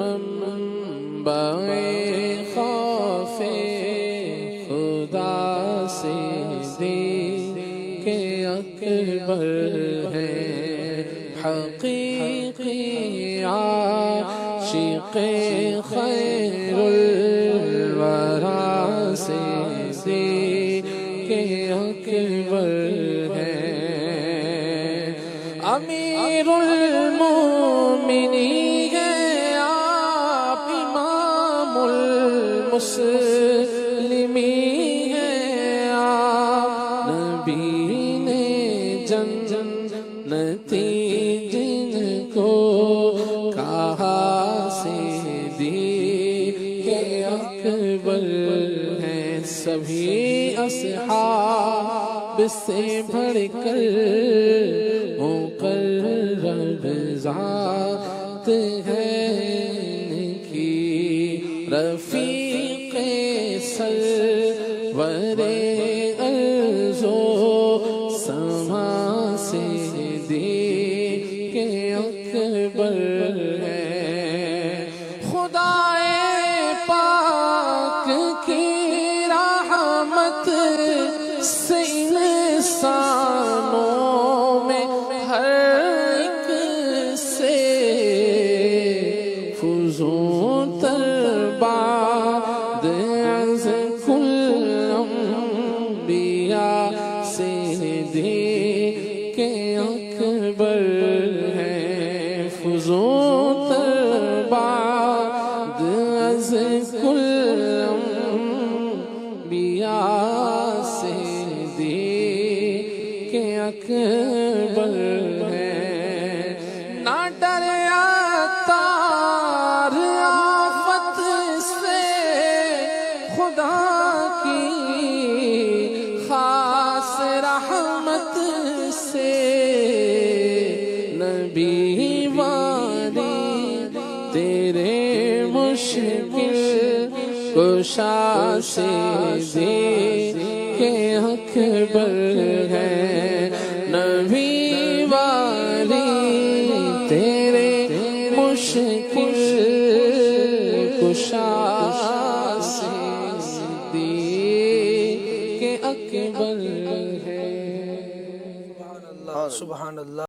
منبع خوف خدا سے دین کے اکبر ہے، حقیقی عاشق خیر الورا سے دین کے اکبر ہے، امیر المومنین ہے آپ، امام المسلمین ہے آپ، نبی نے جنتی جن کو کہا سے دی کہ اکبر ہیں، سبھی اصحاب سے بڑھ کر مقرب ذات ہے کی، رفیق سرور ارض و سما سے دی کہ اکبر ہے، خدائے پاک کی رحمت سے انسانوں میں ہر ایک سے فزون تر بعد از کل انبیاء سے دی کہ اکبر ہے، فزون تر بعد از کل انبیاء سے دی کہ اکبر ہے، نہ ڈرے عطار آفت سے خدا کی خاص رحمت سے، نبی والی تیرے مشکل کشا سے دے کہ اکبر ہے، نبی والی تیرے مشکل کشا سے دے کہ اکبر ہے۔ سبحان اللہ، سبحان اللہ۔